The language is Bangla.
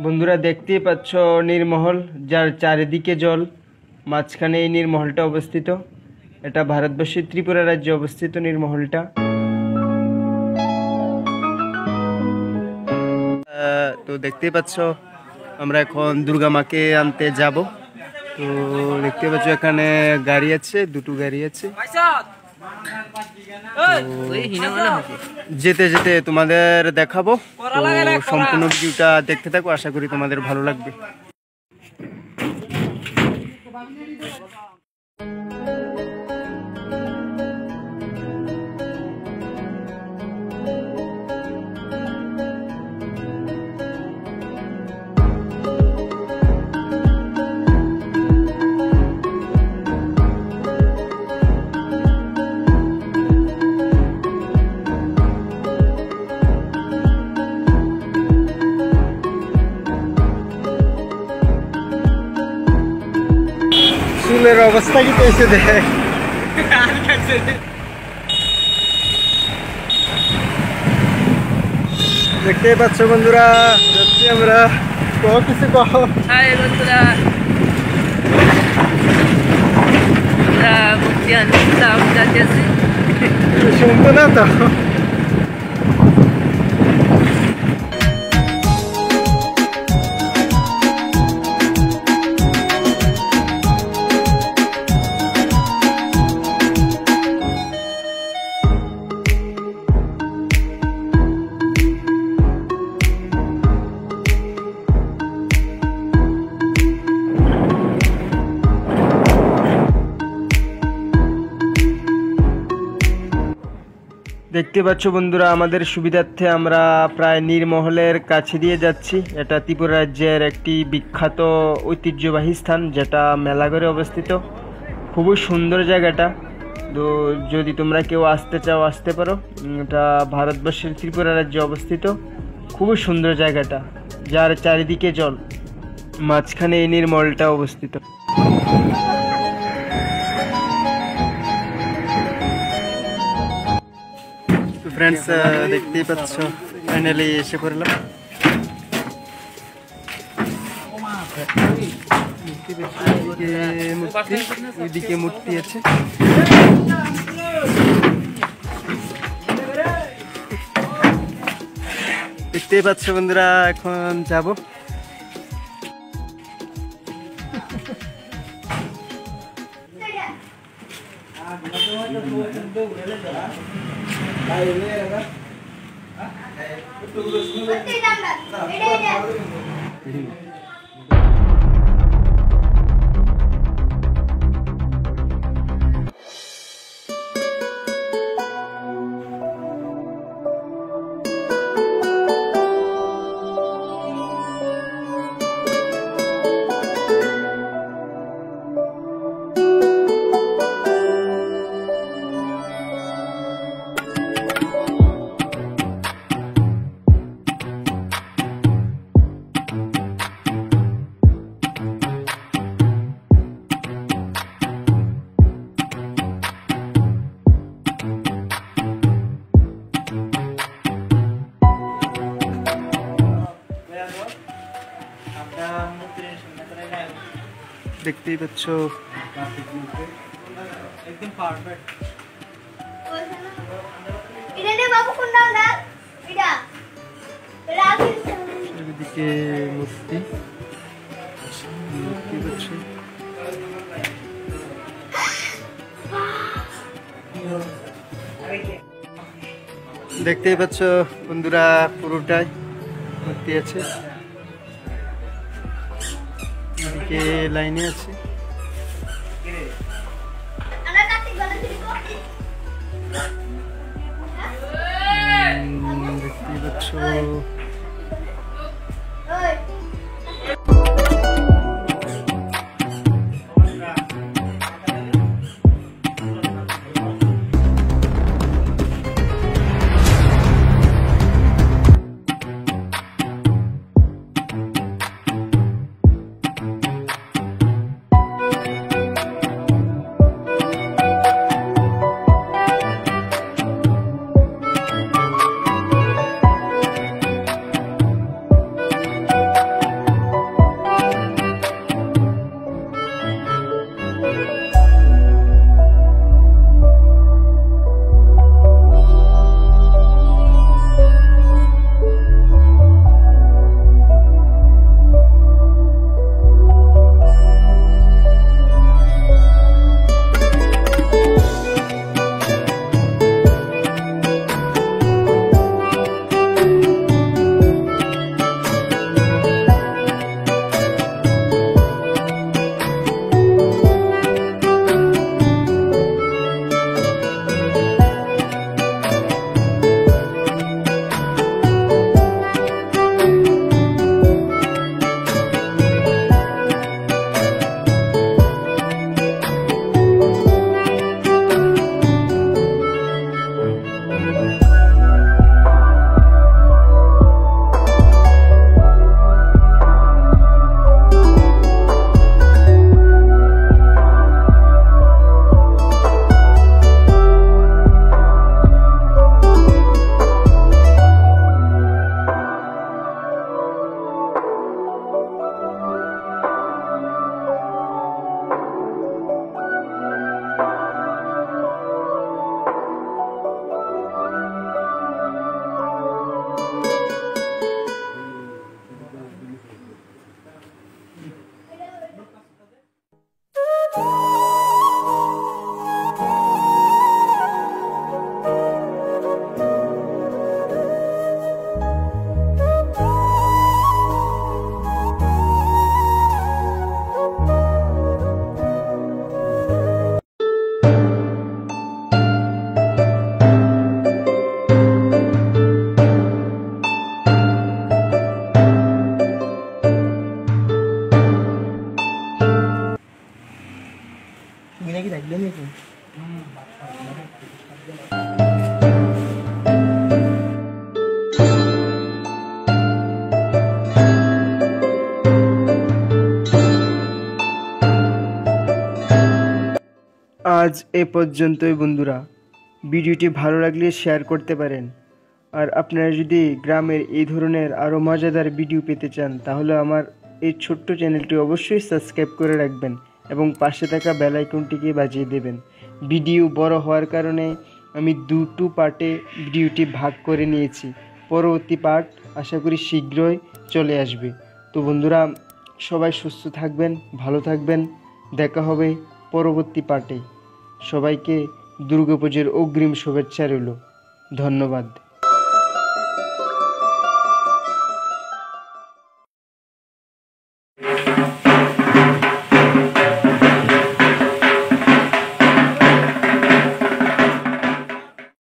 বন্ধুরা দেখতেই পাচ্ছ নীরমহল, যার চারিদিকে জল, মাঝখানে এই নীরমহলটা অবস্থিত। এটা ভারতবর্ষের ত্রিপুরা রাজ্যে অবস্থিত নীরমহলটা। তো দেখতেই পাচ্ছ আমরা এখন দুর্গা মাকে আনতে যাব। তো দেখতে পাচ্ছ এখানে গাড়ি আছে, দুটো গাড়ি আছে। যেতে যেতে তোমাদের দেখাবো, সম্পূর্ণ ভিডিওটা দেখতে থাকো, আশা করি তোমাদের ভালো লাগবে। চুলের অবস্থা কি পেয়েছে দেখ। দেখতেই পাচ্ছ বন্ধুরা, যাচ্ছি আমরা। কিছু কহ বন্ধুরা, শুনতো না তো। দেখতে পাচ্ছ বন্ধুরা, আমাদের সুবিধার্থে আমরা প্রায় নীরমহলের কাছে দিয়ে যাচ্ছি। এটা ত্রিপুরা রাজ্যের একটি বিখ্যাত ঐতিহ্যবাহী স্থান, যেটা মেলাঘরে অবস্থিত। খুবই সুন্দর জায়গাটা। তো যদি তোমরা কেউ আসতে চাও আসতে পারো। এটা ভারতবর্ষের ত্রিপুরা রাজ্যে অবস্থিত। খুবই সুন্দর জায়গাটা, যার চারিদিকে জল, মাঝখানে এই নীরমহলটা অবস্থিত। ফ্রেন্ডস দেখতেই পাচ্ছ, ফাইনালি এসে পড়লাম। ওইদিকে মূর্তি আছে। দেখতেই পাচ্ছ বন্ধুরা, এখন যাব। দেখতেই পাচ্ছ একদম পারফেক্ট। এদিকে মূর্তি দেখতেই পাচ্ছ। দেখতেই পাচ্ছ বন্ধুরা, পুরোটাই মূর্তি আছে। এদিকে লাইনে আছে। দেখতেই পাচ্ছ। আজ এ পর্যন্তই বন্ধুরা। ভিডিওটি ভালো লাগলে শেয়ার করতে পারেন। আর আপনারা যদি গ্রামের এই ধরনের আরও মজাদার ভিডিও পেতে চান তাহলে আমার এই ছোট্ট চ্যানেলটি অবশ্যই সাবস্ক্রাইব করে রাখবেন এবং পাশে থাকা বেল আইকনটিকে বাজিয়ে দেবেন। ভিডিও বড় হওয়ার কারণে আমি দুটো পার্টে ভিডিওটি ভাগ করে নিয়েছি। পরবর্তী পার্ট আশা করি শীঘ্রই চলে আসবে। তো বন্ধুরা, সবাই সুস্থ থাকবেন, ভালো থাকবেন। দেখা হবে পরবর্তী পার্টে। সবাইকে দুর্গাপুজোর অগ্রিম শুভেচ্ছা রইল। ধন্যবাদ।